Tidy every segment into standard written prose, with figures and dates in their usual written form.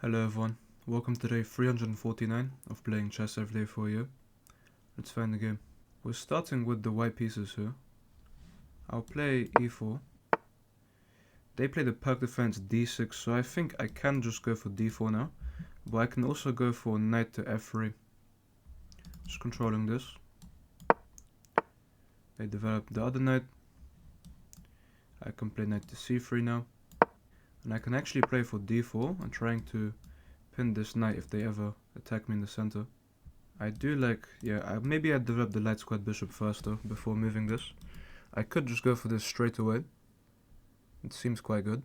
Hello everyone, welcome to day 349 of playing chess every day for a year. Let's find the game. We're starting with the white pieces here. I'll play e4. They play the Perk defense d6, so I think I can just go for d4 now. But I can also go for knight to f3. Just controlling this. They develop the other knight. I can play knight to c3 now. And I can actually play for d4 and trying to pin this knight if they ever attack me in the center. I do maybe I'd develop the light squared bishop first though, before moving this. I could just go for this straight away. It seems quite good.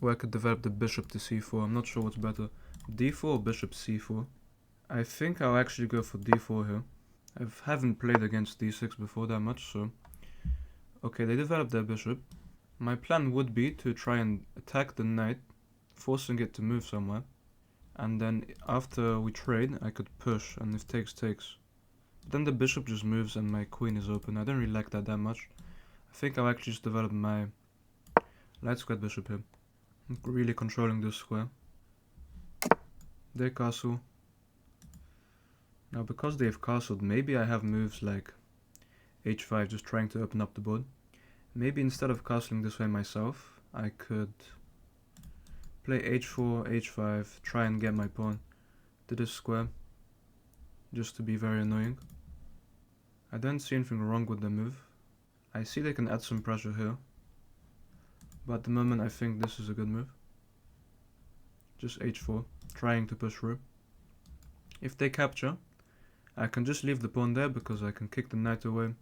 Or I could develop the bishop to c4, I'm not sure what's better. d4 or bishop c4? I think I'll actually go for d4 here. I haven't played against d6 before that much, so... Okay, they developed their bishop. My plan would be to try and attack the knight, forcing it to move somewhere. And then after we trade, I could push, and if takes, takes. But then the bishop just moves and my queen is open. I don't really like that much. I think I'll actually just develop my light squared bishop here. I'm really controlling this square. They castle. Now because they've castled, maybe I have moves like h5, just trying to open up the board. Maybe instead of castling this way myself, I could play h4, h5, try and get my pawn to this square, just to be very annoying. I don't see anything wrong with the move. I see they can add some pressure here, but at the moment I think this is a good move. Just h4, trying to push through. If they capture, I can just leave the pawn there because I can kick the knight away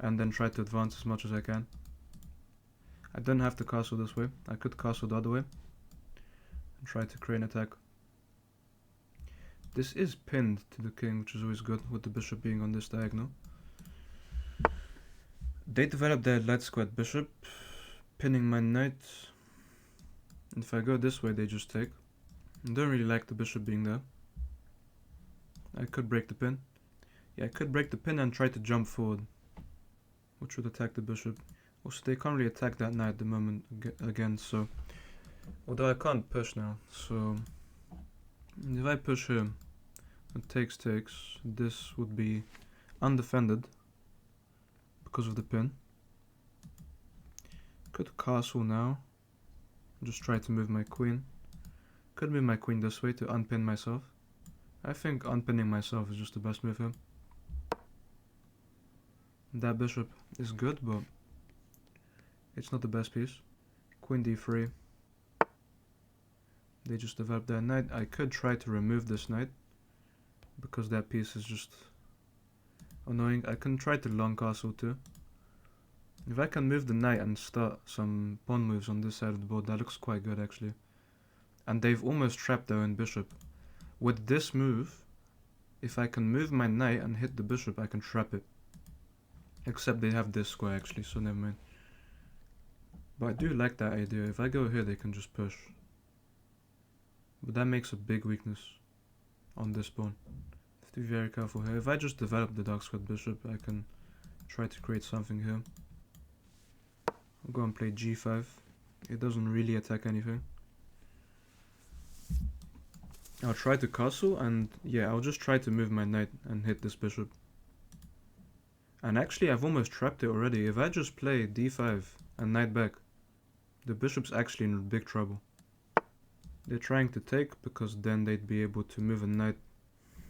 and then try to advance as much as I can. I don't have to castle this way. I could castle the other way and try to create an attack. This is pinned to the king, which is always good with the bishop being on this diagonal. They develop their light squared bishop, pinning my knight. If I go this way, they just take. I don't really like the bishop being there. I could break the pin. Yeah, I could break the pin and try to jump forward, which would attack the bishop. Also, they can't really attack that knight at the moment again, so... Although I can't push now, so... If I push here, it takes, this would be undefended because of the pin. Could castle now. Just try to move my queen. Could move my queen this way to unpin myself. I think unpinning myself is just the best move here. That bishop is good, but it's not the best piece. Queen d3. They just developed their knight. I could try to remove this knight because that piece is just annoying. I can try to long castle too. If I can move the knight and start some pawn moves on this side of the board, that looks quite good actually. And they've almost trapped their own bishop. With this move, if I can move my knight and hit the bishop, I can trap it. Except they have this square actually, so never mind. But I do like that idea. If I go here, they can just push. But that makes a big weakness on this pawn. Have to be very careful here. If I just develop the dark squared bishop, I can try to create something here. I'll go and play g5. It doesn't really attack anything. I'll try to castle, and yeah, I'll just try to move my knight and hit this bishop. And actually, I've almost trapped it already. If I just play d5 and knight back, the bishop's actually in big trouble. They're trying to take because then they'd be able to move a knight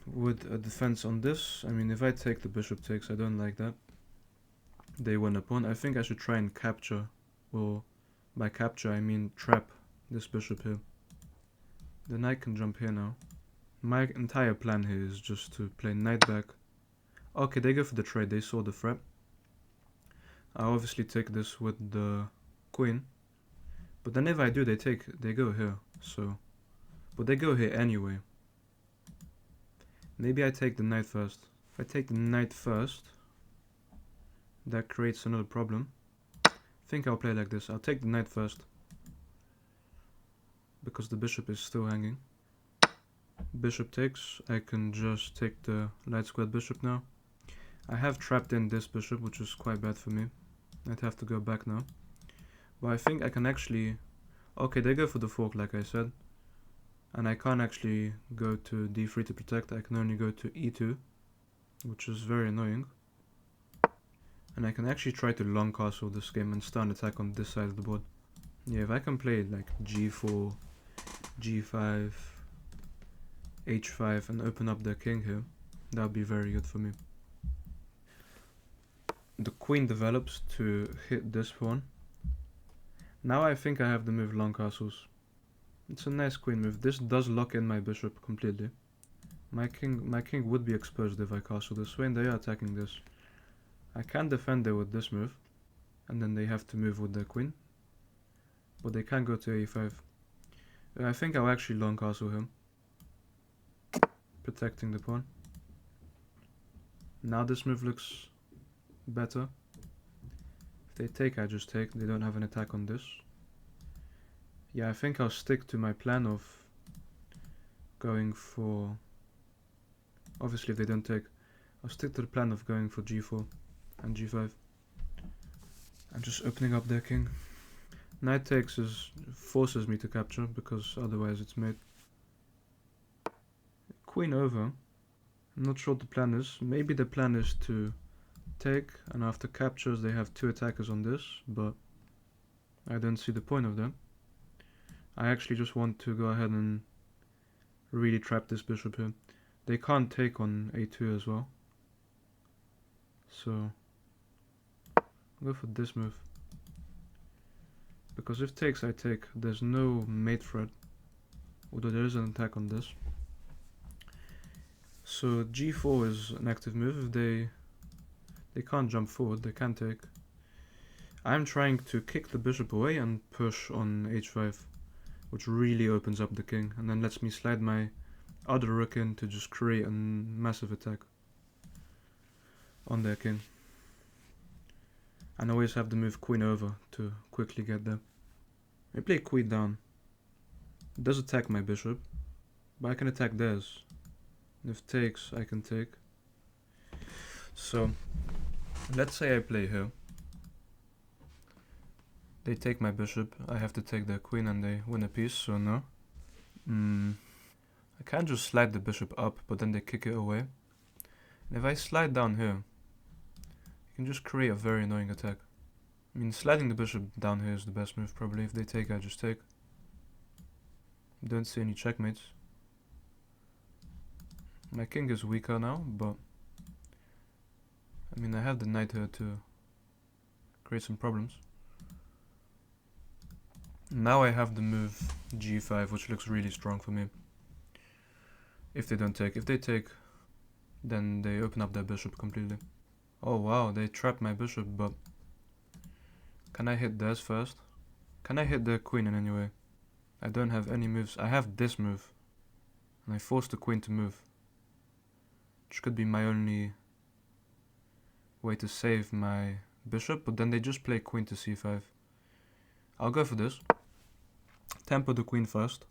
with a defense on this. I mean, if I take, the bishop takes. I don't like that. They win a pawn. I think I should try and capture, or by capture I mean trap this bishop here. The knight can jump here now. My entire plan here is just to play knight back. Okay, they go for the trade. They saw the threat. I obviously take this with the queen. But then if I do, they go here. So, but they go here anyway. Maybe I take the knight first. If I take the knight first, that creates another problem. I think I'll play like this. I'll take the knight first, because the bishop is still hanging. Bishop takes. I can just take the light squared bishop now. I have trapped in this bishop, which is quite bad for me. I'd have to go back now. But I think I can actually... Okay, they go for the fork, like I said. And I can't actually go to d3 to protect, I can only go to e2, which is very annoying. And I can actually try to long castle this game and start an attack on this side of the board. Yeah, if I can play like g4, g5, h5 and open up their king here, that would be very good for me. The queen develops to hit this pawn. Now I think I have the move long castles. It's a nice queen move. This does lock in my bishop completely. My king would be exposed if I castle this way, and they are attacking this. I can defend it with this move, and then they have to move with their queen. But they can go to a5. I think I'll actually long castle him, protecting the pawn. Now this move looks better. If they take, I just take. They don't have an attack on this. Yeah, I think I'll stick to my plan of going for... Obviously, if they don't take, I'll stick to the plan of going for g4 and g5. And just opening up their king. Knight takes forces me to capture, because otherwise it's mate. Queen over. I'm not sure what the plan is. Maybe the plan is to take, and after captures they have two attackers on this, but I don't see the point of that. I actually just want to go ahead and really trap this bishop here. They can't take on a2 as well, so I'll go for this move. Because if takes, I take. There's no mate threat, although there is an attack on this. So g4 is an active move. If they can't jump forward, they can take. I'm trying to kick the bishop away and push on h5, which really opens up the king, and then lets me slide my other rook in to just create a massive attack on their king. And always have the move queen over to quickly get there. I play queen down. It does attack my bishop, but I can attack theirs. If takes, I can take. So let's say I play here. They take my bishop, I have to take their queen, and they win a piece, so no. I can't just slide the bishop up, but then they kick it away. And if I slide down here, you can just create a very annoying attack. I mean, sliding the bishop down here is the best move probably. If they take, I just take. Don't see any checkmates. My king is weaker now, but I mean, I have the knight here to create some problems. Now I have the move g5, which looks really strong for me. If they don't take. If they take, then they open up their bishop completely. Oh wow, they trapped my bishop, but can I hit theirs first? Can I hit their queen in any way? I don't have any moves. I have this move, and I forced the queen to move, which could be my only way to save my bishop, but then they just play queen to c5. I'll go for this. Tempo the queen first.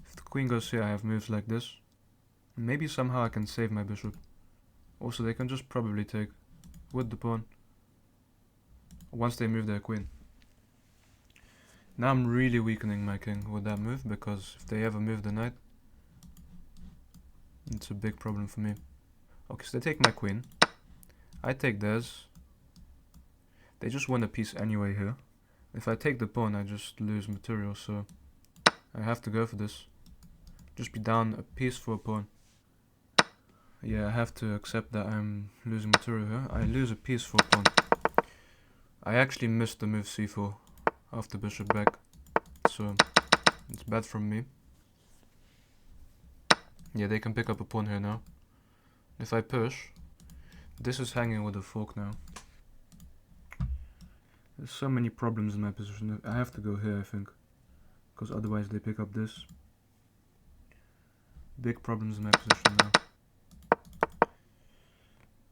If the queen goes here, I have moves like this. Maybe somehow I can save my bishop. Also, they can just probably take with the pawn once they move their queen. Now I'm really weakening my king with that move, because if they ever move the knight, it's a big problem for me. Okay, so they take my queen. I take theirs. They just win a piece anyway here. If I take the pawn, I just lose material, so I have to go for this. Just be down a piece for a pawn. Yeah, I have to accept that I'm losing material here. I lose a piece for a pawn. I actually missed the move c4 after bishop back, so it's bad from me. Yeah, they can pick up a pawn here now. If I push, this is hanging with a fork now. There's so many problems in my position. I have to go here, I think, because otherwise they pick up this. Big problems in my position now.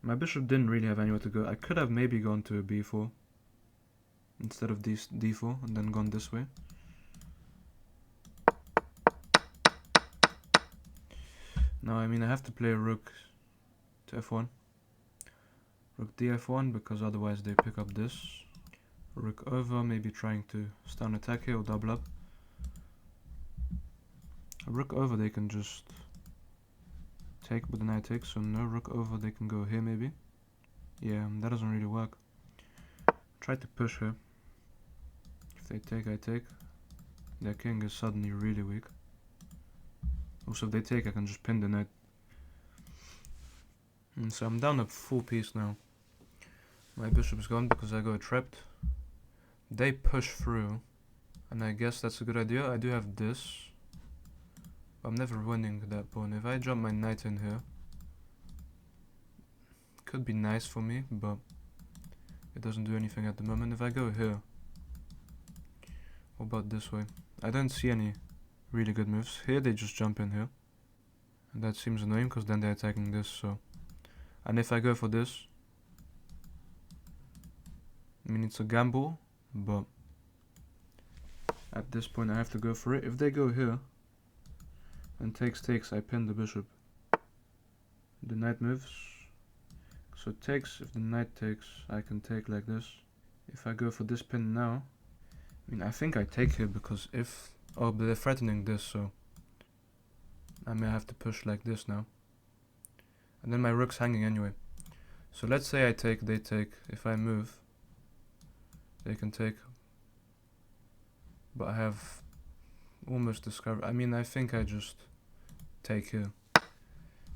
My bishop didn't really have anywhere to go. I could have maybe gone to a b4 instead of this d4 and then gone this way. Now, I mean, I have to play a rook to f1. Rook df1, because otherwise they pick up this. Rook over, maybe trying to stun attack here or double up. Rook over, they can just take, but the knight takes, so no rook over, they can go here maybe. Yeah, that doesn't really work. Try to push here. If they take, I take. Their king is suddenly really weak. Also, if they take, I can just pin the knight. And so I'm down a full piece now. My bishop's gone because I got trapped. They push through, and I guess that's a good idea. I do have this. I'm never winning that pawn. If I jump my knight in here, could be nice for me, but it doesn't do anything at the moment. If I go here, what about this way? I don't see any really good moves. Here they just jump in here, and that seems annoying because then they're attacking this, so. And if I go for this, I mean it's a gamble, but at this point I have to go for it. If they go here and takes, I pin the bishop. The knight moves, so takes. If the knight takes, I can take like this. If I go for this pin now, I mean I think I take here because if, oh, but they're threatening this, so I may have to push like this now. And then my rook's hanging anyway. So let's say I take, they take. If I move, they can take. But I have almost discovered, I mean I think I just take here.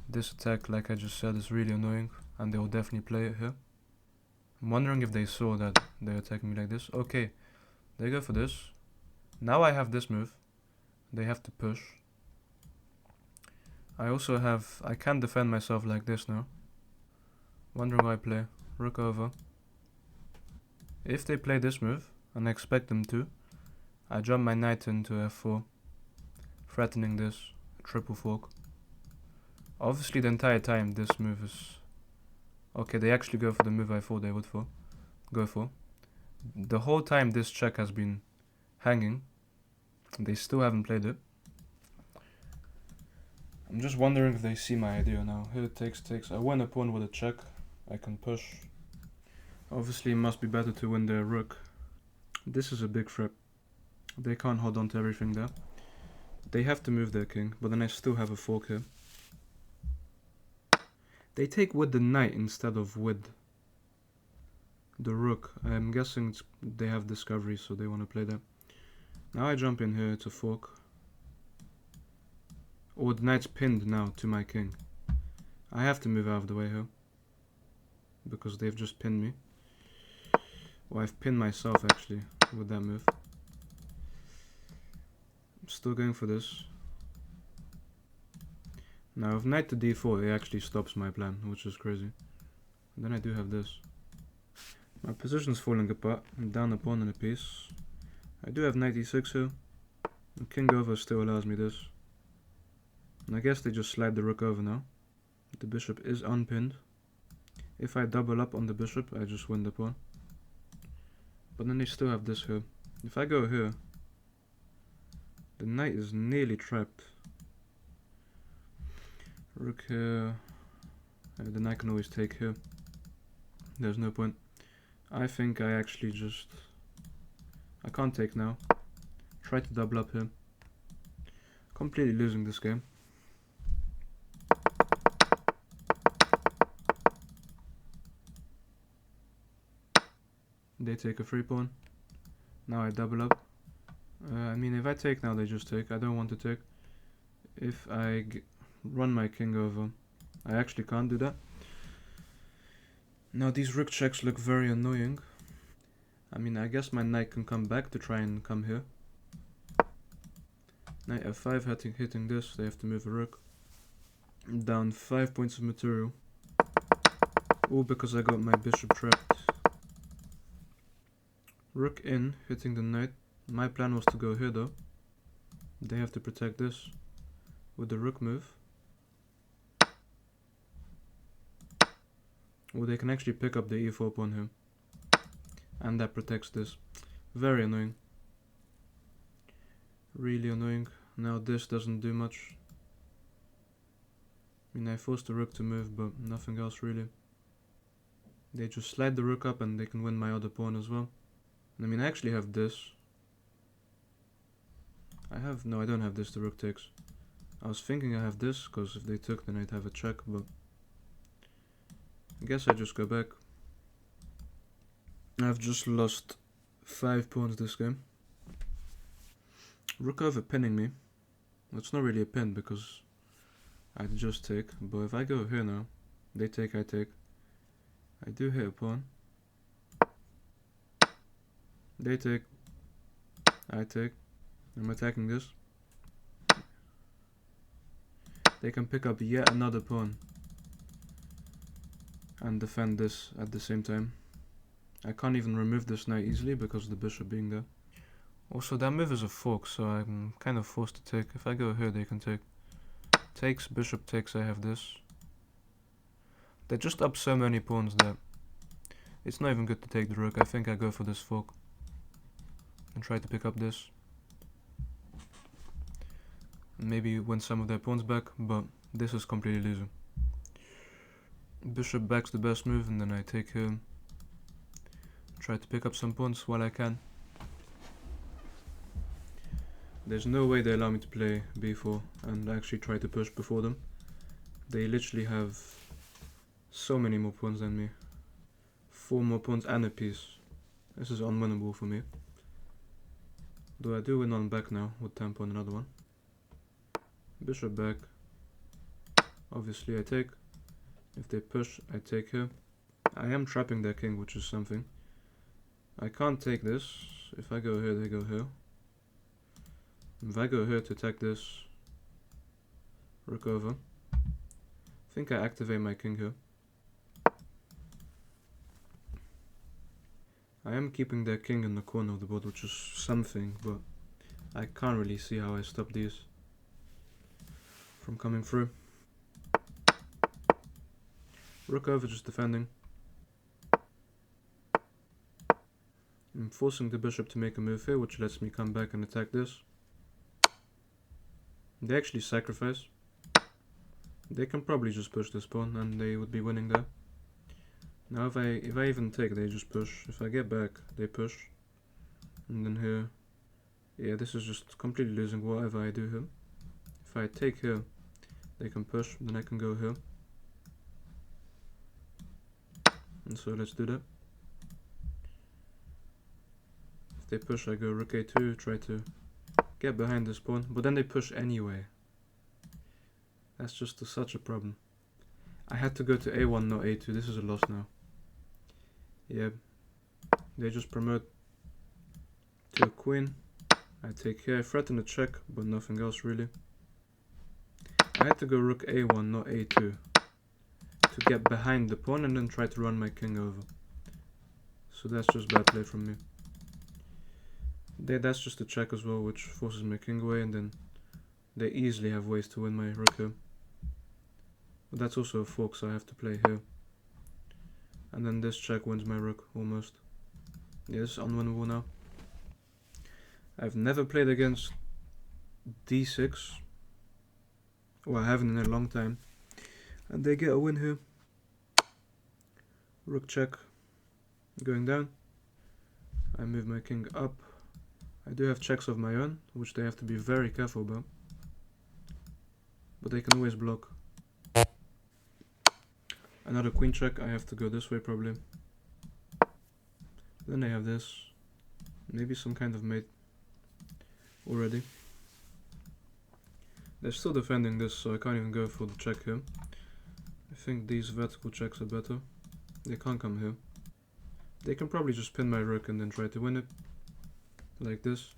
This attack, like I just said, is really annoying, and they will definitely play it here. I'm wondering if they saw that they're attacking me like this. Okay, they go for this. Now I have this move. They have to push. I also have, I can defend myself like this now. Wondering why I play. Rook over. If they play this move, and I expect them to, I jump my knight into f4, threatening this, triple fork. Obviously the entire time this move is... Okay, they actually go for the move I thought they would go for. The whole time this check has been hanging, they still haven't played it. I'm just wondering if they see my idea now. Here it takes. I win a pawn with a check. I can push. Obviously it must be better to win their rook. This is a big threat. They can't hold on to everything there. They have to move their king, but then I still have a fork here. They take with the knight instead of with the rook. I'm guessing they have discovery, so they want to play that. Now I jump in here to fork. Or the knight's pinned now to my king. I have to move out of the way here, because they've just pinned me. Or I've pinned myself actually with that move. I'm still going for this. Now if knight to d4, it actually stops my plan, which is crazy. And then I do have this. My position's falling apart. I'm down a pawn and a piece. I do have knight e6 here. And king over still allows me this. And I guess they just slide the rook over now. The bishop is unpinned. If I double up on the bishop, I just win the pawn. But then they still have this here. If I go here, the knight is nearly trapped. Rook here. The knight can always take here. There's no point. I think I actually just... I can't take now. Try to double up here. Completely losing this game. They take a free pawn. Now I double up. I mean, if I take now, they just take. I don't want to take. If I run my king over, I actually can't do that. Now these rook checks look very annoying. I mean, I guess my knight can come back to try and come here. Knight f5 hitting this, they have to move a rook. I'm down 5 points of material. All because I got my bishop trapped. Rook in, hitting the knight. My plan was to go here though. They have to protect this with the rook move. Or they can actually pick up the e4 pawn here. And that protects this. Very annoying. Really annoying. Now this doesn't do much. I mean, I forced the rook to move, but nothing else really. They just slide the rook up and they can win my other pawn as well. I mean, I actually have this. No, I don't have this, the rook takes. I was thinking I have this, because if they took then I'd have a check, but I guess I just go back. I've just lost 5 pawns this game. Rook over pinning me. It's not really a pin because I just take, but if I go here now, they take, I take. I do hit a pawn. They take, I take. I'm attacking this. They can pick up yet another pawn and defend this at the same time. I can't even remove this knight easily because of the bishop being there. Also, that move is a fork, so I'm kind of forced to take. If I go here, they can take. Takes, bishop takes, I have this. They're just up so many pawns that it's not even good to take the rook. I think I go for this fork and try to pick up this. And maybe win some of their pawns back, but this is completely losing. Bishop back's the best move, and then I take him. Try to pick up some pawns while I can. There's no way they allow me to play b4 and actually try to push before them. They literally have so many more pawns than me. 4 more pawns and a piece. This is unwinnable for me. Though I do win on back now with tempo and another one. Bishop back. Obviously I take. If they push, I take here. I am trapping their king, which is something. I can't take this. If I go here, they go here. If I go here to attack this, rook over. I think I activate my king here. I am keeping their king in the corner of the board, which is something, but I can't really see how I stop these from coming through. Rook over, just defending. I'm forcing the bishop to make a move here, which lets me come back and attack this. They actually sacrifice. They can probably just push this pawn and they would be winning there. Now if I even take, they just push. If I get back, they push. And then here, yeah, this is just completely losing whatever I do here. If I take here, they can push, then I can go here. And so let's do that. If they push, I go rook a2, try to get behind this pawn, but then they push anyway. That's just such a problem. I had to go to a1, not a2. This is a loss now. Yeah, they just promote to a queen. I take here, I threaten a check, but nothing else really. I had to go rook a1, not a2, to get behind the pawn and then try to run my king over. So that's just bad play from me. That's just a check as well, which forces my king away, and then they easily have ways to win my rook here. But that's also a fork, so I have to play here. And then this check wins my rook, almost. Yeah, this is unwinnable now. I've never played against d6. Well, I haven't in a long time. And they get a win here. Rook check. Going down. I move my king up. I do have checks of my own, which they have to be very careful about. But they can always block. Another queen check, I have to go this way probably. Then they have this. Maybe some kind of mate already. They're still defending this, so I can't even go for the check here. I think these vertical checks are better. They can't come here. They can probably just pin my rook and then try to win it. Like this.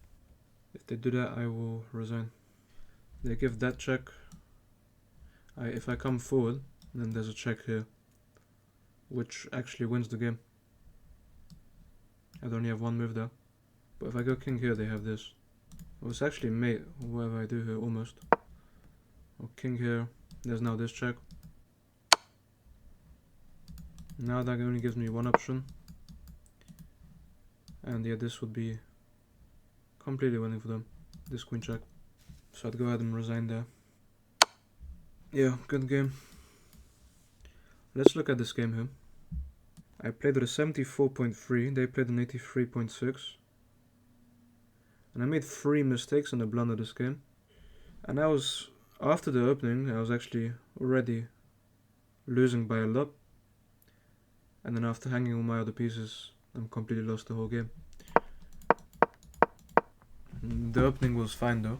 If they do that, I will resign. They give that check. If I come forward, then there's a check here, which actually wins the game. I only have one move there. But if I go king here, they have this. Oh, it's actually mate, whatever I do here, almost. Oh, king here. There's now this check. Now that only gives me one option. And yeah, this would be completely winning for them. This queen check. So I'd go ahead and resign there. Yeah, good game. Let's look at this game here. I played with a 74.3, they played an 83.6. And I made 3 mistakes and a blunder this game. And I was After the opening, I was actually already losing by a lot. And then after hanging all my other pieces, I'm completely lost the whole game. The opening was fine though.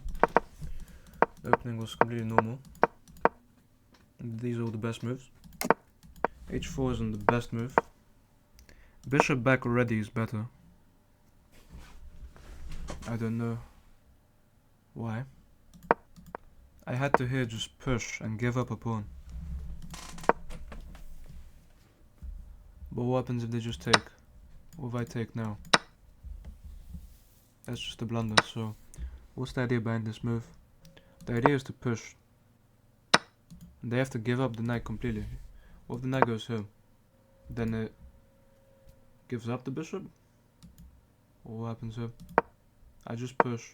The opening was completely normal. These are all the best moves. H4 isn't the best move. Bishop back already is better. I don't know why. I had to here just push and give up a pawn. But what happens if they just take? What if I take now? That's just a blunder, so what's the idea behind this move? The idea is to push. And they have to give up the knight completely. What if the knight goes here? Then it gives up the bishop? Or what happens here? I just push.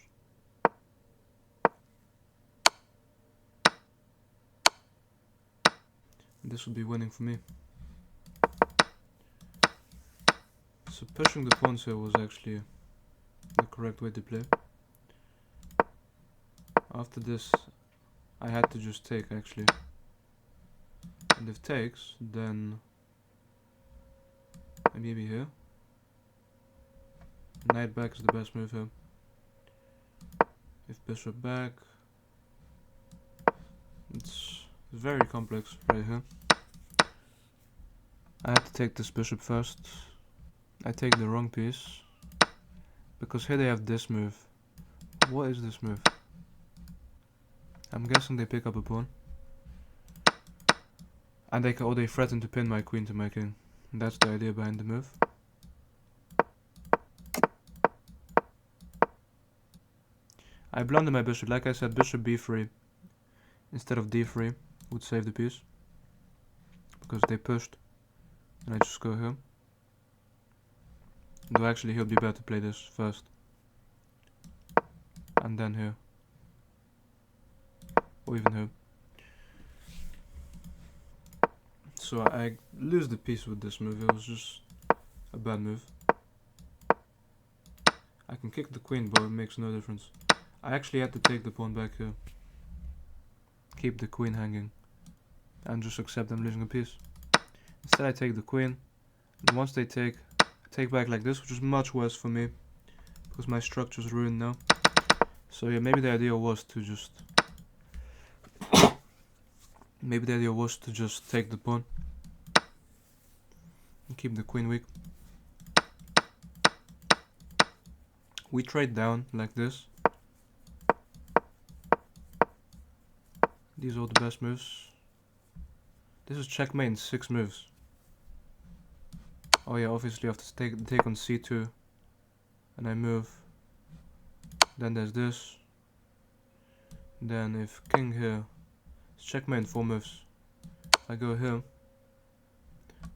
This would be winning for me. So pushing the pawns here was actually the correct way to play. After this, I had to just take actually. And if takes, then maybe here. Knight back is the best move here. If bishop back, it's very complex right here. I had to take this bishop first. I take the wrong piece because here they have this move. What is this move? I'm guessing they pick up a pawn. And they threaten to pin my queen to my king. That's the idea behind the move. I blunder my bishop. Like I said, bishop b3 instead of d3 would save the piece. Because they pushed. And I just go here. Though actually he'll be better to play this first. And then here. Or even here. So I lose the piece with this move. It was just a bad move. I can kick the queen, but it makes no difference. I actually had to take the pawn back here. Keep the queen hanging. And just accept I'm losing a piece. Instead I take the queen. And once they take, I take back like this, which is much worse for me. Because my structure's ruined now. So yeah, maybe the idea was to just... maybe the idea was to just take the pawn. And keep the queen weak. We trade down like this. These are the best moves. This is checkmate in 6 moves. Oh yeah, obviously I have to take on c2. And I move. Then there's this. Then if king here, it's checkmate in 4 moves. If I go here,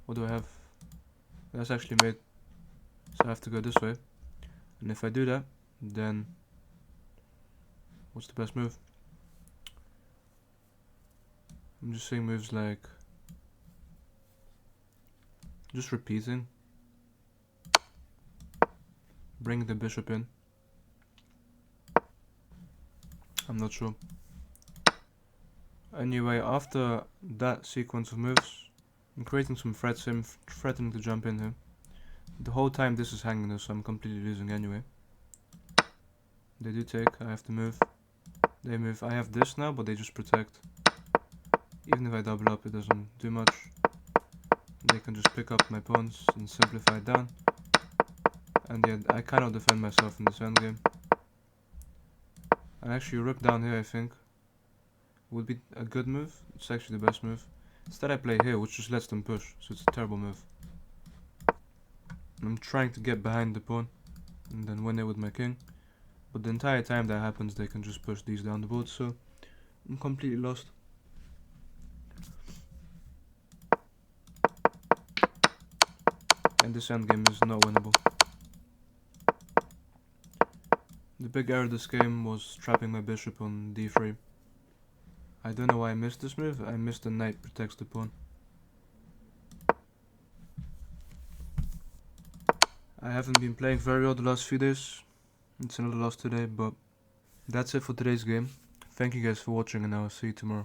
what do I have? That's actually mate. So I have to go this way. And if I do that, then what's the best move? I'm just saying moves like just repeating. Bring the bishop in. I'm not sure. Anyway, after that sequence of moves, I'm creating some threats, him threatening to jump in here. The whole time this is hanging though, so I'm completely losing anyway. They do take, I have to move. They move, I have this now, but they just protect. Even if I double up, it doesn't do much. They can just pick up my pawns and simplify it down. And yeah, I cannot defend myself in this endgame. And actually rook down here, I think, would be a good move. It's actually the best move. Instead I play here, which just lets them push, so it's a terrible move. I'm trying to get behind the pawn and then win it with my king. But the entire time that happens, they can just push these down the board, so I'm completely lost. And this endgame is not winnable. The big error this game was trapping my bishop on d3. I don't know why I missed this move. I missed the knight protects the pawn. I haven't been playing very well the last few days. It's another loss today, but that's it for today's game. thank you guys for watching, and I will see you tomorrow.